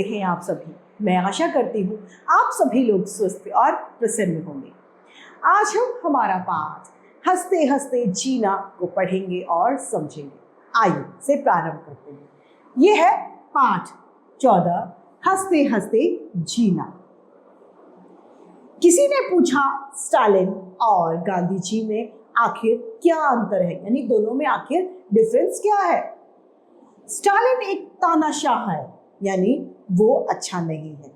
हैं आप सभी? मैं आशा करती हूँ आप सभी लोग स्वस्थ और प्रसन्न होंगे। आज हम हमारा पाठ हंसते हंसते जीना को पढ़ेंगे और समझेंगे। आइए से प्रारंभ करते हैं। ये है पाठ 14, हंसते हंसते जीना। किसी ने पूछा, स्टालिन और गांधी जी में आखिर क्या अंतर है, यानी दोनों में आखिर डिफरेंस क्या है? स्टालिन एक तानाशाह है, यानी वो अच्छा नहीं है।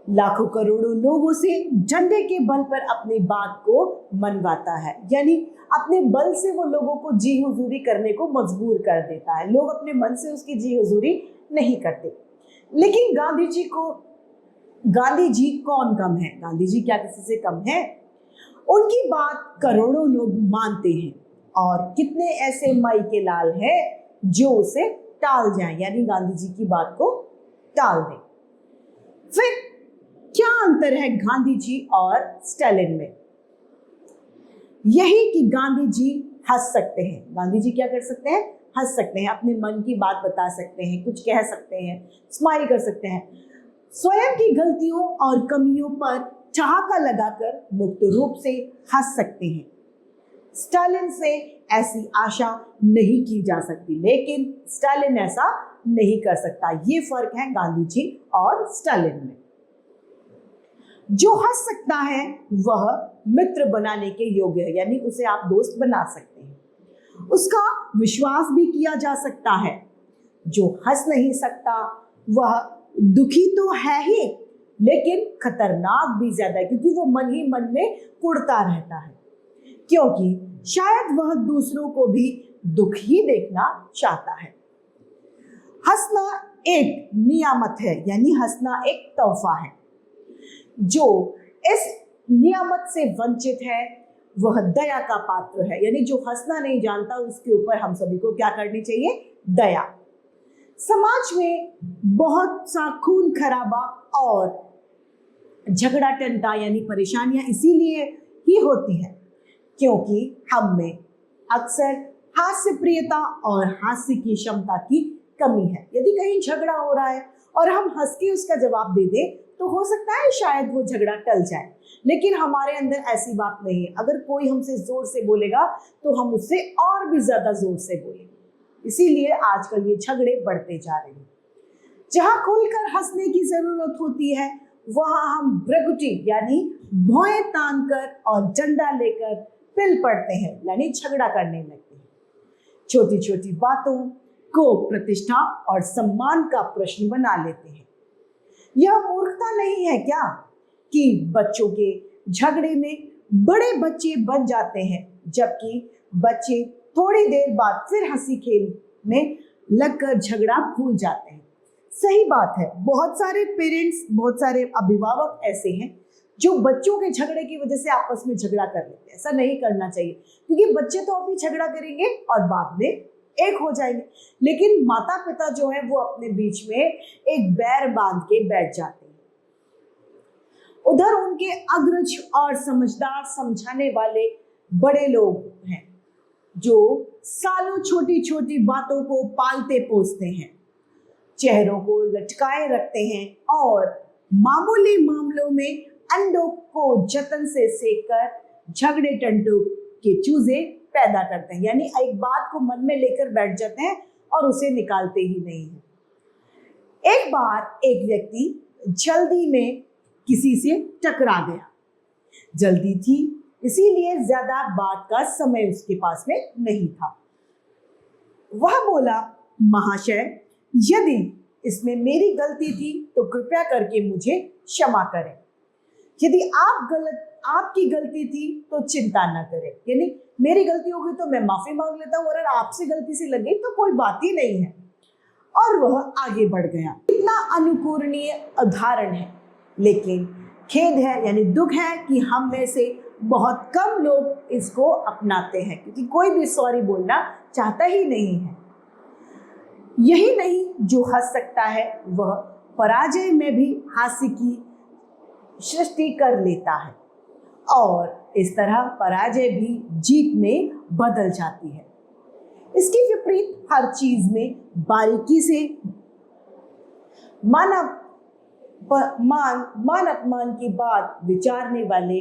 लाखों करोड़ों लोगों से डंडे के बल पर अपनी बात को मनवाता है, यानी अपने बल से वो लोगों को जी हुजूरी करने को मजबूर कर देता है। लोग अपने मन से उसकी जी हुजूरी नहीं करते। लेकिन गांधी जी कौन कम है? गांधी जी क्या किसी से कम है? उनकी बात करोड़ों लोग मानते हैं और कितने ऐसे माई के लाल हैं जो उसे टाल जाएं, यानी गांधी जी की बात को टाल दें। फिर क्या अंतर है गांधी जी और स्टालिन में? यही कि गांधी जी हंस सकते हैं। गांधी जी क्या कर सकते हैं? हंस सकते हैं, अपने मन की बात बता सकते हैं, कुछ कह सकते हैं, स्माइल कर सकते हैं। स्वयं की गलतियों और कमियों पर ठहाका लगाकर मुक्त रूप से हंस सकते हैं। स्टालिन से ऐसी आशा नहीं की जा सकती, लेकिन स्टालिन ऐसा नहीं कर सकता। ये फर्क है गांधी जी और स्टालिन में। जो हंस सकता है वह मित्र बनाने के योग्य है, यानी उसे आप दोस्त बना सकते हैं। उसका विश्वास भी किया जा सकता है। जो हंस नहीं सकता वह दुखी तो है ही, लेकिन खतरनाक भी ज्यादा है, क्योंकि वो मन ही मन में कुढ़ता रहता है, क्योंकि शायद वह दूसरों को भी दुख ही देखना चाहता है। हंसना एक नियामत है, यानी हंसना एक तोहफा है। जो इस नियामत से वंचित है वह दया का पात्र है, यानी जो हंसना नहीं जानता उसके ऊपर हम सभी को क्या करनी चाहिए? दया। समाज में बहुत सा खून खराबा और झगड़ा टंटा यानी परेशानियां इसीलिए ही होती है क्योंकि हम में अक्सर हास्य प्रियता और हास्य की क्षमता की कमी है। यदि कहीं झगड़ा हो रहा है और हम हंस के उसका जवाब दे दें तो हो सकता है शायद वो झगड़ा टल जाए, लेकिन हमारे अंदर ऐसी बात नहीं है। अगर कोई हमसे जोर से बोलेगा तो हम उससे और भी ज्यादा जोर से बोलेंगे। इसीलिए आजकल ये झगड़े बढ़ते जा रहे हैं। जहां खुलकर हंसने की जरूरत होती है वहां हम ब्रगुटी यानी भौएं तान कर और डंडा लेकर पिल पड़ते हैं, यानी झगड़ा करने लगते हैं। छोटी छोटी बातों को प्रतिष्ठा और सम्मान का प्रश्न बना लेते हैं। यह मूर्खता नहीं है क्या कि बच्चों के झगड़े में बड़े बच्चे बन जाते हैं, जबकि बच्चे थोड़ी देर बाद फिर हंसी खेल में लगकर झगड़ा भूल जाते हैं। सही बात है, बहुत सारे पेरेंट्स, बहुत सारे अभिभावक ऐसे हैं जो बच्चों के झगड़े की वजह से आपस में झगड़ा कर लेते हैं। ऐसा नहीं करना चाहिए, क्योंकि बच्चे तो अभी झगड़ा करेंगे और बाद में एक हो जाएंगे, लेकिन माता पिता जो है वो अपने बीच में एक बैर बांध के बैठ जाते हैं। उधर उनके अग्रज और समझदार समझाने वाले बड़े लोग हैं जो सालों छोटी छोटी बातों को पालते पोसते हैं, चेहरों को लटकाए रखते हैं और मामूली मामलों में अंडों को जतन से सेककर झगड़े टंटू के चूजे पैदा करते हैं, यानी एक बात को मन में लेकर बैठ जाते हैं और उसे निकालते ही नहीं है। एक बार एक व्यक्ति जल्दी में किसी से टकरा गया। जल्दी थी इसीलिए ज्यादा बात का समय उसके पास में नहीं था। वह बोला, महाशय, यदि इसमें मेरी गलती थी तो कृपया करके मुझे क्षमा करें। यदि आपकी गलती थी तो चिंता न करें, यानी मेरी गलती हो गई तो मैं माफी मांग लेता हूँ, और आपसे गलती से लगी तो कोई बात ही नहीं है। और वह आगे बढ़ गया। इतना अनुकरणीय उदाहरण है, लेकिन खेद है यानी दुख है कि हम में से बहुत कम लोग इसको अपनाते हैं, क्योंकि कोई भी सॉरी बोलना चाहता ही नहीं है। यही नहीं, जो हंस सकता है वह पराजय में भी हास्य की सृष्टि कर लेता है और इस तरह पराजय भी जीत में बदल जाती है। इसके विपरीत हर चीज में बारीकी से मान अपमान की बात विचारने वाले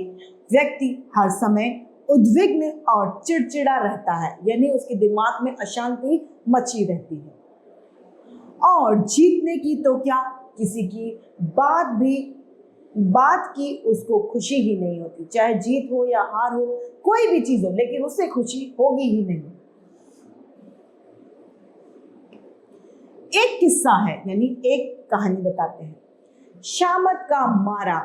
व्यक्ति हर समय उद्विग्न और चिड़चिड़ा रहता है, यानी उसके दिमाग में अशांति मची रहती है। और जीतने की तो क्या, किसी की बात की उसको खुशी ही नहीं होती, चाहे जीत हो या हार हो, कोई भी चीज हो, लेकिन उससे खुशी होगी ही नहीं। एक किस्सा है, यानी एक कहानी बताते हैं। शामत का मारा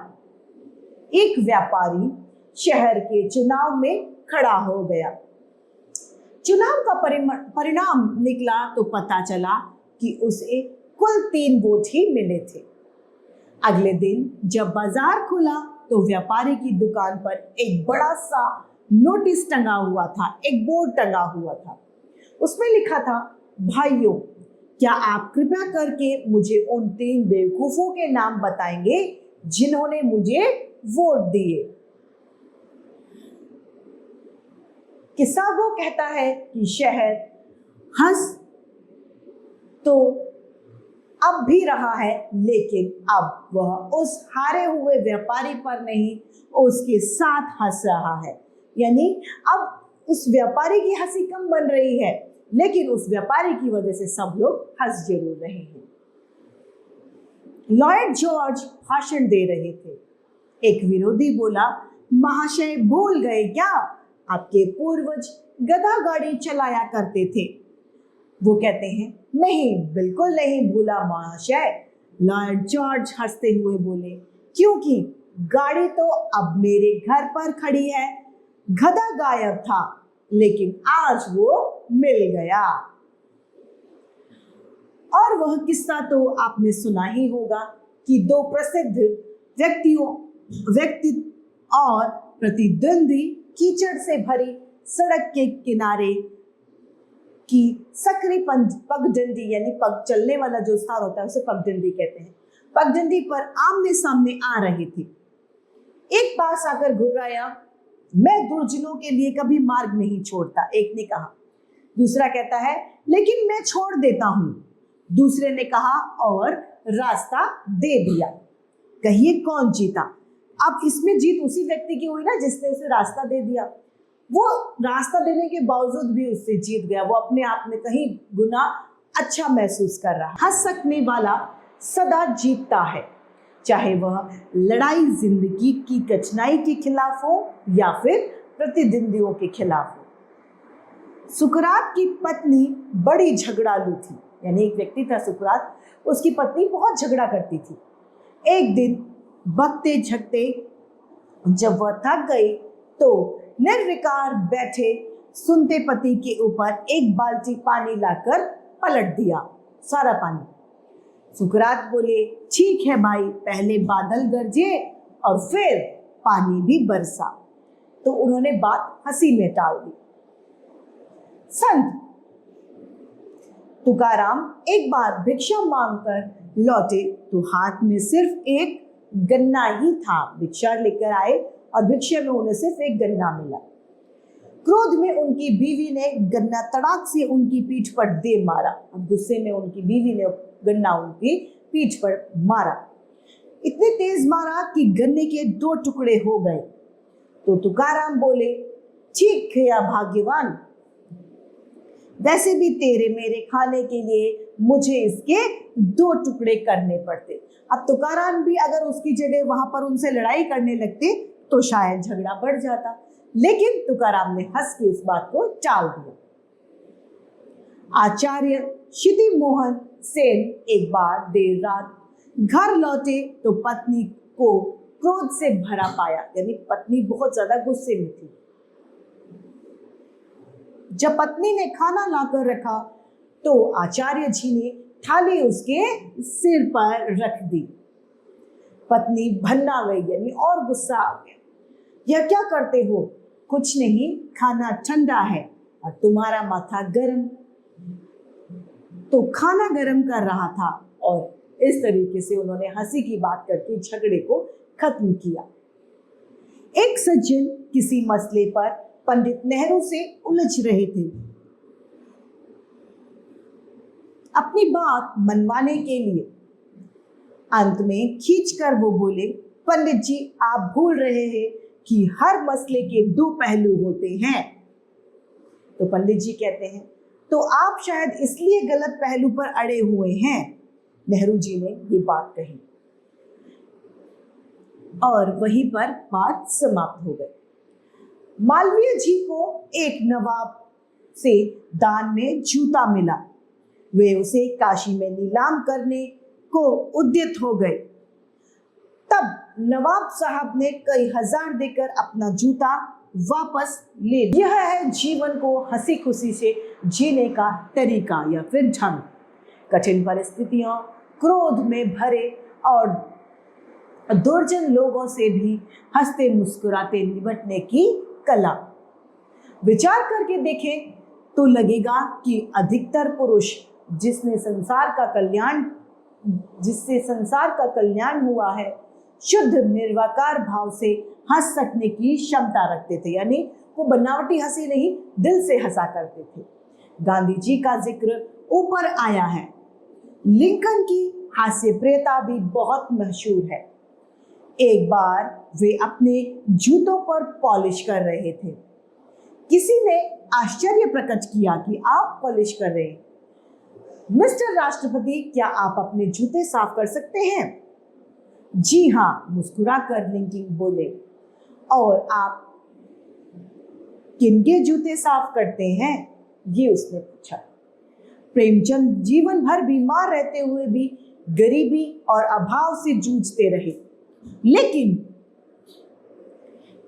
एक व्यापारी शहर के चुनाव में खड़ा हो गया। चुनाव का परिणाम निकला तो पता चला कि उसे कुल 3 वोट ही मिले थे। अगले दिन जब बाजार खुला तो व्यापारी की दुकान पर एक बड़ा सा नोटिस टंगा हुआ था, एक बोर्ड टंगा हुआ था। उसमें लिखा था, भाइयों, क्या आप कृपया करके मुझे उन 3 बेवकूफों के नाम बताएंगे जिन्होंने मुझे वोट दिए। किस्सा वो कहता है कि शहर हंस तो अब भी रहा है, लेकिन अब वह उस हारे हुए व्यापारी पर नहीं, उसके साथ हंस रहा है। यानी अब उस व्यापारी की हंसी कम बन रही है, लेकिन उस व्यापारी की वजह से सब लोग हंस जरूर रहे हैं। लॉर्ड जॉर्ज भाषण दे रहे थे। एक विरोधी बोला, महाशय भूल गए क्या, आपके पूर्वज गधा गाड़ी चलाया करते थे। वो कहते हैं, नहीं, बिल्कुल नहीं भूला महाशय। लॉर्ड जॉर्ज हंसते हुए बोले, क्योंकि गाड़ी तो अब मेरे घर पर खड़ी है। गधा गायब था, लेकिन आज वो मिल गया। और वह किस्सा तो आपने सुना ही होगा कि 2 प्रसिद्ध व्यक्ति और प्रतिद्वंदी कीचड़ से भरी सड़क के किनारे की सकरी पगडंडी, यानी पग चलने वाला जो स्थान होता है उसे पगडंडी कहते हैं, पगडंडी पर आमने सामने आ रही थी। एक पास आकर घुर्राया, मैं दुर्जनों के लिए कभी मार्ग नहीं छोड़ता, एक ने कहा। दूसरा कहता है, लेकिन मैं छोड़ देता हूं, दूसरे ने कहा और रास्ता दे दिया। कहिए कौन जीता? अब इसमें जीत उसी व्यक्ति की हुई ना जिसने उसे रास्ता दे दिया। वो रास्ता देने के बावजूद भी उससे जीत गया, वो अपने आप में कहीं गुना अच्छा महसूस कर रहा। हंस सकने वाला सदा जीतता है, चाहे वह लड़ाई जिंदगी की कठिनाई के खिलाफ हो या फिर प्रतिद्वंदियों के खिलाफ हो। सुकरात की पत्नी बड़ी झगड़ालू थी, यानी एक व्यक्ति था सुकरात, उसकी पत्नी बहुत झगड़ा करती थी। एक दिन बकते झकते जब वह थक गई तो निर्विकार बैठे सुनते पति के ऊपर एक बाल्टी पानी लाकर पलट दिया, सारा पानी। सुकरात बोले, ठीक है भाई, पहले बादल गरजे और फिर पानी भी बरसा। तो उन्होंने बात हंसी में टाल दी। संत तुकाराम एक बार भिक्षा मांगकर लौटे तो हाथ में सिर्फ एक गन्ना ही था। भिक्षा लेकर आए और भिक्षा में उन्हें सिर्फ एक गन्ना मिला। क्रोध में उनकी बीवी ने गन्ना तड़ाक से उनकी पीठ पर दे मारा। अब गुस्से में उनकी बीवी ने गन्ना उनकी पीठ पर मारा, इतने तेज मारा कि गन्ने के 2 टुकड़े हो गए। तो तुकाराम बोले, ठीक किया भाग्यवान, वैसे भी तेरे मेरे खाने के लिए मुझे इसके 2 टुकड़े करने पड़ते। अब तुकाराम भी अगर उसकी जगह वहां पर उनसे लड़ाई करने लगते तो शायद झगड़ा बढ़ जाता, लेकिन तुकाराम ने हंस के इस बात को टाल दिया। आचार्य क्षिति मोहन सेन एक बार देर रात घर लौटे तो पत्नी को क्रोध से भरा पाया, यानी पत्नी बहुत ज्यादा गुस्से में थी। जब पत्नी ने खाना लाकर रखा तो आचार्य जी ने थाली उसके सिर पर रख दी। पत्नी भन्ना गई, यानी और गुस्सा आ गया। यह क्या करते हो? कुछ नहीं, खाना ठंडा है और तुम्हारा माथा गर्म। तो खाना गर्म कर रहा था और इस तरीके से उन्होंने हंसी की बात करके झगड़े को खत्म किया। एक सज्जन किसी मसले पर पंडित नेहरू से उलझ रहे थे। अपनी बात मनवाने के लिए अंत में खींचकर वो बोले, पंडित जी आप भूल रहे हैं कि हर मसले के दो पहलू होते हैं। तो पंडित जी कहते हैं, तो आप शायद इसलिए गलत पहलू पर अड़े हुए हैं। नेहरू जी ने ये बात कही और वहीं पर बात समाप्त हो गई। मालवीय जी को एक नवाब से दान में जूता मिला। वे उसे काशी में नीलाम करने को उद्यत हो गए। तब नवाब साहब ने कई हजार देकर अपना जूता वापस ले लिया। यह है जीवन को हंसी खुशी से जीने का तरीका या फिर ढंग। कठिन परिस्थितियों, क्रोध में भरे और दुर्जन लोगों से भी हंसते मुस्कुराते निपटने की कला। विचार करके देखें तो लगेगा कि अधिकतर पुरुष जिससे संसार का कल्याण हुआ है, शुद्ध निर्विकार भाव से हंस सकने की क्षमता रखते थे, यानी वो बनावटी हंसी नहीं, दिल से हंसा करते थे। गांधी जी का जिक्र ऊपर आया है। लिंकन की हास्यप्रियता भी बहुत मशहूर है। एक बार वे अपने जूतों पर पॉलिश कर रहे थे। किसी ने आश्चर्य प्रकट किया कि आप पॉलिश कर रहे हैं। मिस्टर राष्ट्रपति, क्या आप अपने जूते साफ कर सकते हैं? जी हाँ, मुस्कुरा कर लिंकन बोले। और आप किनके जूते साफ करते हैं? ये उसने पूछा। प्रेमचंद जीवन भर बीमार रहते हुए भी गरीबी और अभाव से जूझते रहे, लेकिन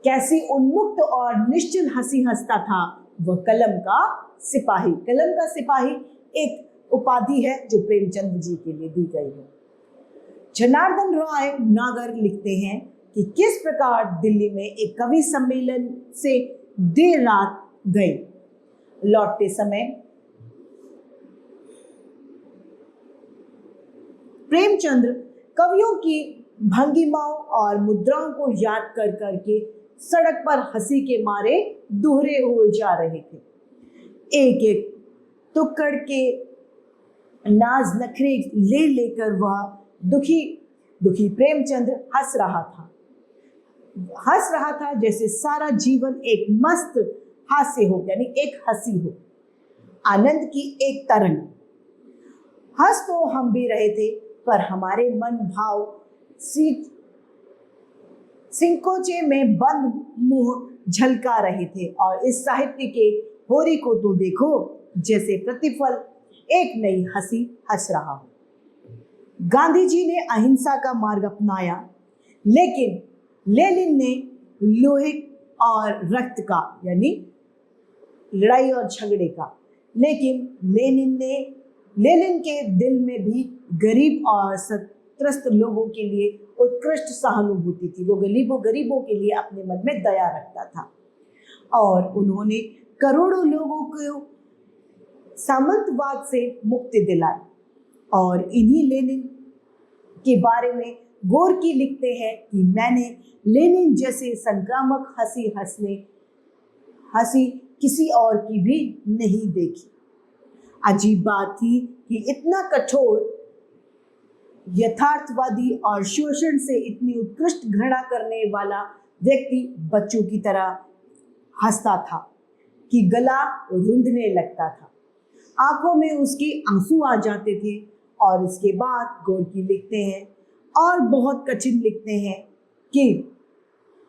कैसी उन्मुक्त और निश्चल हंसी हंसता था वह कलम का सिपाही। कलम का सिपाही एक उपाधि है जो प्रेमचंद जी के लिए दी गई है। जनार्दन राय नागर लिखते हैं कि किस प्रकार दिल्ली में एक कवि सम्मेलन से देर रात गए। लौटते समय प्रेमचंद्र कवियों की भंगिमाओं और मुद्राओं को याद कर करके सड़क पर हंसी के मारे दोहरे हुए जा रहे थे। एक एक टुकड़ के नाज नखरे ले लेकर वह दुखी प्रेमचंद्र हंस रहा था जैसे सारा जीवन एक मस्त हास्य हो, यानी एक हंसी हो, आनंद की एक तरंग। हंस तो हम भी रहे थे, पर हमारे मन भाव सिंकोचे में बंद मुंह झलका रहे थे। और इस साहित्य के होरी को तो देखो, जैसे प्रतिफल एक नई हंसी हंस रहा हो। गांधी जी ने अहिंसा का मार्ग अपनाया, लेकिन लेनिन ने लोहे और रक्त का, यानी लड़ाई और झगड़े का। लेकिन लेनिन के दिल में भी गरीब और त्रस्त लोगों के लिए उत्कृष्ट सहानुभूति थी। वो गरीबों के लिए अपने मन में दया रखता था और उन्होंने करोड़ों लोगों को सामंतवाद से मुक्ति दिलाई। और इन्हीं लेनिन के बारे में गोरकी लिखते हैं कि मैंने लेनिन जैसे संक्रामक हंसी किसी और की भी नहीं देखी। अजीब बात थी कि इतना कठोर, यथार्थवादी और शोषण से इतनी उत्कृष्ट घृणा करने वाला व्यक्ति बच्चों की तरह हंसता था कि गला रुंधने लगता था, आंखों में उसके आंसू आ जाते थे। और इसके बाद गोरकी लिखते हैं और बहुत कठिन लिखते हैं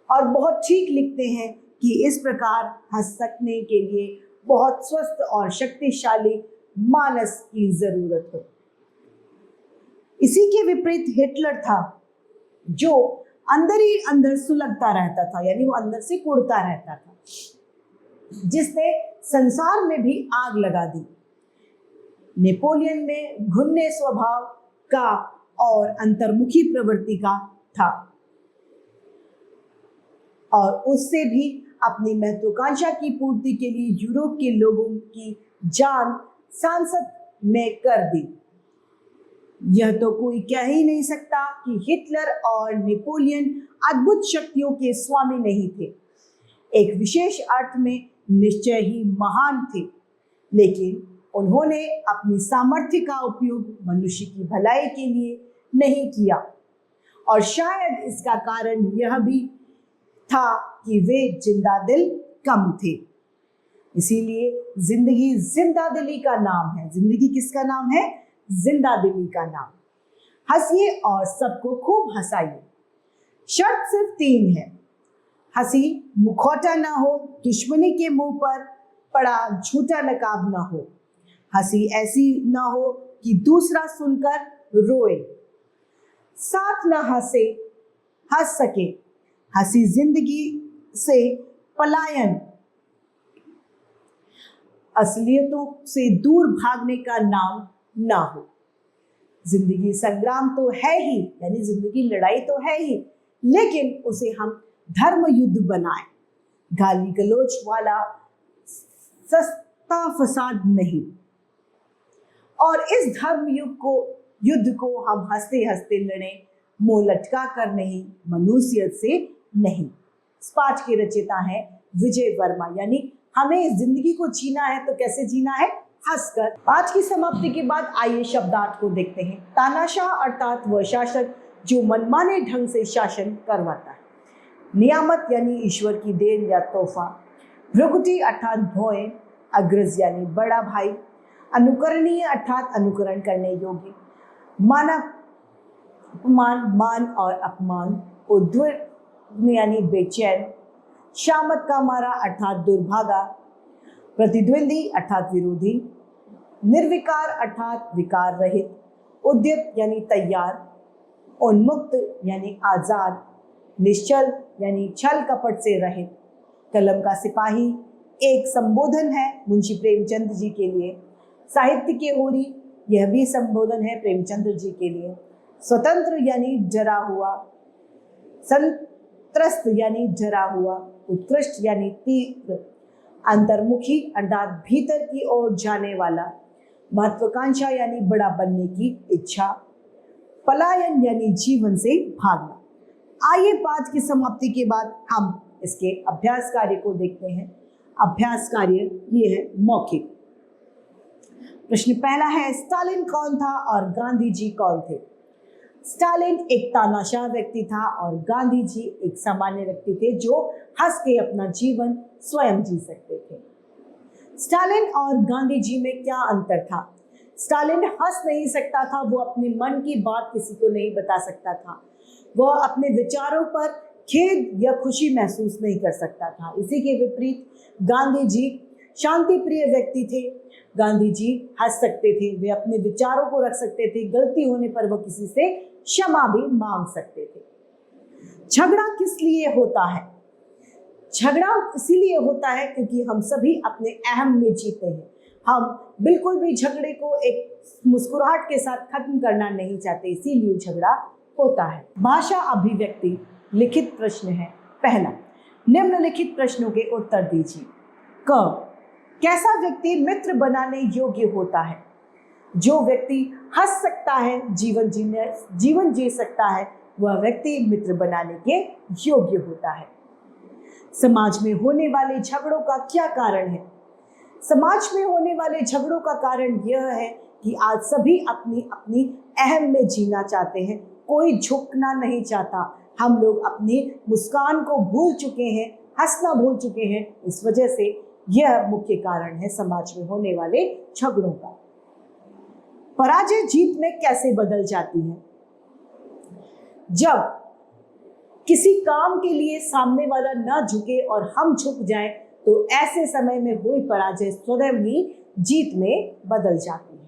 और बहुत ठीक लिखते हैं कि इस प्रकार हंस सकने के लिए बहुत स्वस्थ और शक्तिशाली मानस की जरूरत हो। इसी के विपरीत हिटलर था, जो अंदर ही अंदर सुलगता रहता था, यानी वो अंदर से कुड़ता रहता था, जिसने संसार में भी आग लगा दी। नेपोलियन में घुन्ने स्वभाव का और अंतर्मुखी प्रवृत्ति का था और उससे भी अपनी महत्वाकांक्षा की पूर्ति के लिए यूरोप के लोगों की जान सांसत में कर दी। यह तो कोई कह ही नहीं सकता कि हिटलर और नेपोलियन अद्भुत शक्तियों के स्वामी नहीं थे। एक विशेष अर्थ में निश्चय ही महान थे, लेकिन उन्होंने अपनी सामर्थ्य का उपयोग मनुष्य की भलाई के लिए नहीं किया, और शायद इसका कारण यह भी था कि वे जिंदा दिल कम थे। इसीलिए जिंदगी जिंदा दिली का नाम है। जिंदगी किसका नाम है? जिंदा दिली का नाम। हंसिए और सबको खूब हंसाइए। शर्त सिर्फ 3 है। हंसी मुखौटा ना हो, दुश्मनी के मुंह पर पड़ा झूठा नकाब ना हो, हंसी ऐसी ना हो कि दूसरा सुनकर रोए, साथ ना हंस सके, हंसी जिंदगी से पलायन, असलियतों से दूर भागने का नाम ना हो। जिंदगी संग्राम तो है ही, यानी जिंदगी लड़ाई तो है ही, लेकिन उसे हम धर्म युद्ध बनाएं, गाली गलौज वाला सस्ता फसाद नहीं। और इस धर्म युद्ध को हम हंसते हंसते लड़ें, मुंह लटका कर नहीं, मनुष्यत से नहीं। इस पाठ के रचयिता हैं विजय वर्मा। यानी हमें जिंदगी को जीना है तो कैसे जीना है? हंसकर। पाठ की समाप्ति के बाद आइए शब्दार्थ को देखते हैं। तानाशाह अर्थात वह शासक जो मनमाने ढंग से शासन करवाता है। नियामत यानी ईश्वर की देन या तोहफा। भृगुटी अर्थात भोए। अग्रज यानी बड़ा भाई। अनुकरणीय अर्थात अनुकरण करने योग्य। मानव अपमान, मान और अपमान। उद्विग्न यानी बेचैन। शामत का मारा अर्थात दुर्भागा। प्रतिद्वंदी अर्थात विरोधी। निर्विकार अर्थात विकार रहित। उद्यत यानी तैयार। उन्मुक्त यानी आजाद। निश्चल यानी छल कपट से रहित। कलम का सिपाही एक संबोधन है मुंशी प्रेमचंद जी के लिए। साहित्य के होरी, यह भी संबोधन है प्रेमचंद जी के लिए। स्वतंत्र यानी डरा हुआ। संत्रस्त यानी डरा हुआ। उत्कृष्ट यानी तीव्र। अंतर्मुखी अर्थात भीतर की ओर जाने वाला। महत्वाकांक्षा यानी बड़ा बनने की इच्छा। पलायन यानी जीवन से भागना। आइए पाठ की समाप्ति के बाद हम इसके अभ्यास कार्य को देखते हैं। अभ्यास कार्य ये है मौखिक। प्रश्न पहला है, स्टालिन कौन था और गांधी जी कौन थे? स्टालिन एक तानाशाह व्यक्ति था और गांधी जी एक सामान्य व्यक्ति थे जो हंस के अपना जीवन स्वयं जी सकते थे। स्टालिन और गांधी जी में क्या अंतर था? स्टालिन हंस नहीं सकता था, वो अपने मन की बात किसी को नहीं बता सकता था, वह अपने विचारों पर खेद या खुशी महसूस नहीं कर सकता था। इसी के विपरीत गांधी जी शांति प्रिय व्यक्ति थे। गांधी जी हंस सकते थे, वे अपने विचारों को रख सकते थे, गलती होने पर वह किसी से क्षमा भी मांग सकते थे। झगड़ा किस लिए होता है? झगड़ा इसीलिए होता है क्योंकि हम सभी अपने अहम में जीते हैं। हम बिल्कुल भी झगड़े को एक मुस्कुराहट के साथ खत्म करना नहीं चाहते, इसीलिए झगड़ा होता है। भाषा अभिव्यक्ति। लिखित प्रश्न है पहला, निम्नलिखित प्रश्नों के उत्तर दीजिए। क, कैसा व्यक्ति मित्र बनाने योग्य होता है? जो व्यक्ति हंस सकता है, जीवन जी सकता है, वह व्यक्ति मित्र बनाने के योग्य होता है। समाज में होने वाले झगड़ों का क्या कारण है? समाज में होने वाले झगड़ों का कारण यह है कि आज सभी अपनी अपनी अहम में जीना चाहते हैं, कोई झुकना नहीं चाहता। हम लोग अपनी मुस्कान को भूल चुके हैं, हंसना भूल चुके हैं। इस वजह से यह मुख्य कारण है समाज में होने वाले झगड़ों का। पराजय जीत में कैसे बदल जाती है? जब किसी काम के लिए सामने वाला ना झुके और हम झुक जाएं, तो ऐसे समय में हुई पराजय स्वयं ही जीत में बदल जाती है।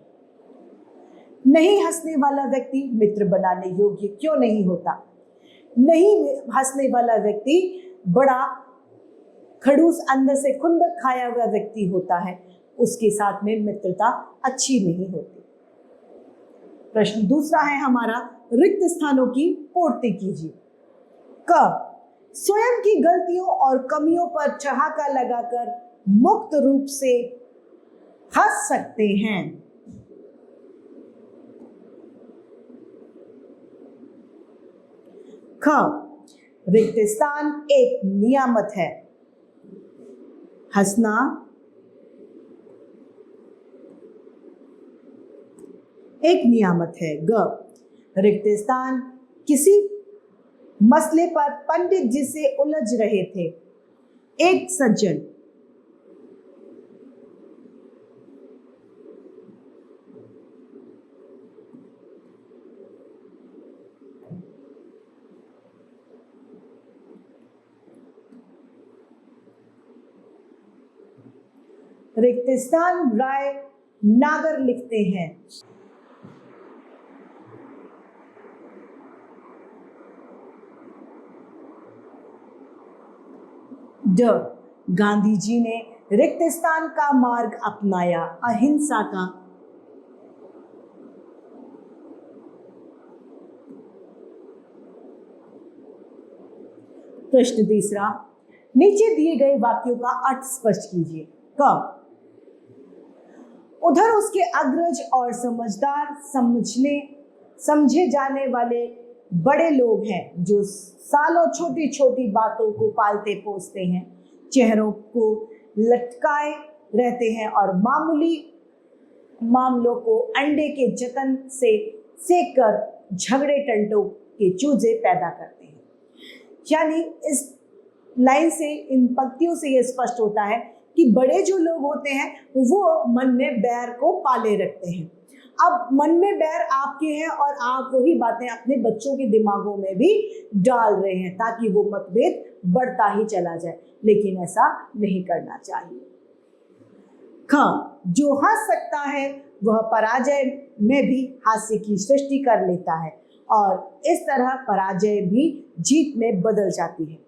नहीं हंसने वाला व्यक्ति मित्र बनाने योग्य क्यों नहीं होता? नहीं हंसने वाला व्यक्ति बड़ा खड़ूस, अंदर से खुंदक खाया हुआ व्यक्ति होता है, उसके साथ में मित्रता अच्छी नहीं होती। प्रश्न दूसरा है हमारा, रिक्त स्थानों की पूर्ति कीजिए। क, स्वयं की गलतियों और कमियों पर ठहाका लगाकर मुक्त रूप से हंस सकते हैं। ख, रिक्त स्थान एक नियामत है। हंसना एक नियामत है। ग, रिक्त स्थान किसी मसले पर पंडित जी से उलझ रहे थे। एक सज्जन रिक्त स्थान राय नागर लिखते हैं। गांधी जी ने रिक्त स्थान का मार्ग अपनाया, अहिंसा का। प्रश्न तीसरा, नीचे दिए गए वाक्यों का अर्थ स्पष्ट कीजिए। क, उधर उसके अग्रज और समझदार समझे जाने वाले बड़े लोग हैं जो सालों छोटी छोटी बातों को पालते पोसते हैं, चेहरों को लटकाए रहते हैं और मामूली मामलों को अंडे के जतन से सेक कर झगड़े टंटों के चूजे पैदा करते हैं। यानी इस लाइन से, इन पंक्तियों से यह स्पष्ट होता है कि बड़े जो लोग होते हैं वो मन में बैर को पाले रखते हैं। अब मन में बैर आपके हैं और आप वही बातें अपने बच्चों के दिमागों में भी डाल रहे हैं ताकि वो मतभेद बढ़ता ही चला जाए, लेकिन ऐसा नहीं करना चाहिए। ख, जो हंस सकता है वह पराजय में भी हास्य की सृष्टि कर लेता है और इस तरह पराजय भी जीत में बदल जाती है।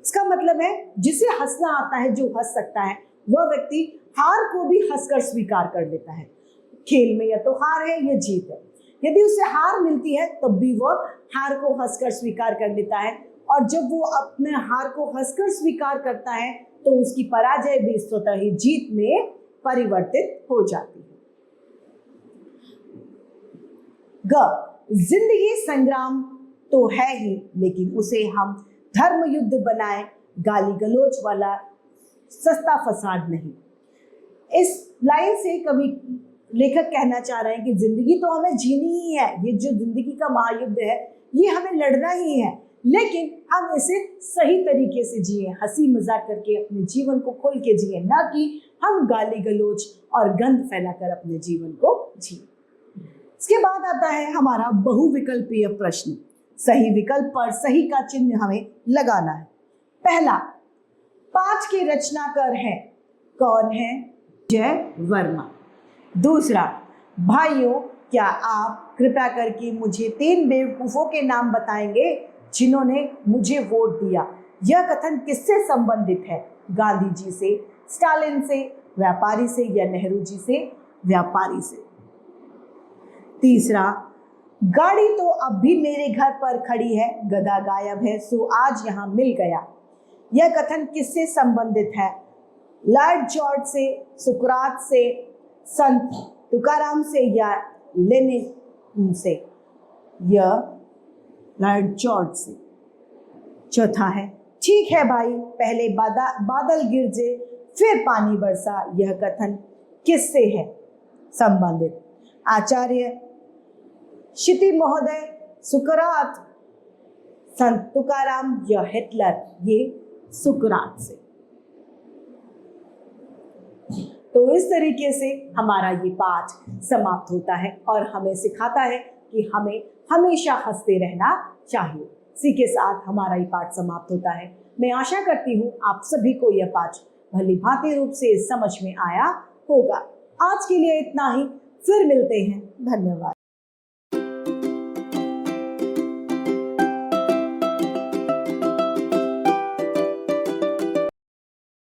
इसका मतलब है जिसे हंसना आता है, जो हंस सकता है, वह व्यक्ति हार को भी हंसकर स्वीकार कर लेता है। खेल में या तो हार है या जीत है, यदि उसे हार मिलती है तब भी वह हार को हंसकर स्वीकार कर लेता है, और जब वो अपने हार को हंसकर स्वीकार करता है तो उसकी पराजय भी स्वतः ही जीत में परिवर्तित हो जाती है। ग, जिंदगी संग्राम तो है ही, लेकिन उसे हम धर्म युद्ध बनाए, गाली गलोच वाला सस्ता फसाद नहीं। इस लाइन से कवि लेखक कहना चाह रहे हैं कि जिंदगी तो हमें जीनी ही है, ये जो जिंदगी का महायुद्ध है ये हमें लड़ना ही है, लेकिन हम इसे सही तरीके से जिए, हंसी मजाक करके अपने जीवन को खोल के जिए, ना कि हम गाली गलोच और गंध फैलाकर अपने जीवन को जिए। इसके बाद आता है हमारा बहुविकल्पीय प्रश्न। सही विकल्प पर सही का चिन्ह हमें लगाना है। पहला, पाठ के रचनाकार हैं, कौन है? जय वर्मा। दूसरा, भाइयों क्या आप कृपया करके मुझे 3 बेवकूफों के नाम बताएंगे जिन्होंने मुझे वोट दिया। यह कथन किससे संबंधित है? गांधी जी से, स्टालिन से, व्यापारी से या नेहरू जी से, व्यापारी से। तीसरा, गाड़ी तो अब भी मेरे घर पर खड़ी है, गधा गायब है सो आज यहाँ मिल गया। यह कथन किससे संबंधित है? लॉर्ड जॉर्ज से, सुकरात से, संत तुकाराम से या लेनिन से? यह लॉर्ड जॉर्ज से। चौथा है, ठीक है भाई, पहले बादल गिरजे फिर पानी बरसा, यह कथन किससे है संबंधित? आचार्य, क्षिति महोदय, सुकरात, संत तुकाराम या हिटलर? ये सुकरात से। तो इस तरीके से हमारा ये पाठ समाप्त होता है और हमें सिखाता है कि हमें हमेशा हंसते रहना चाहिए। इसी के साथ हमारा ये पाठ समाप्त होता है। मैं आशा करती हूँ आप सभी को यह पाठ भली भांति रूप से समझ में आया होगा। आज के लिए इतना ही, फिर मिलते हैं। धन्यवाद।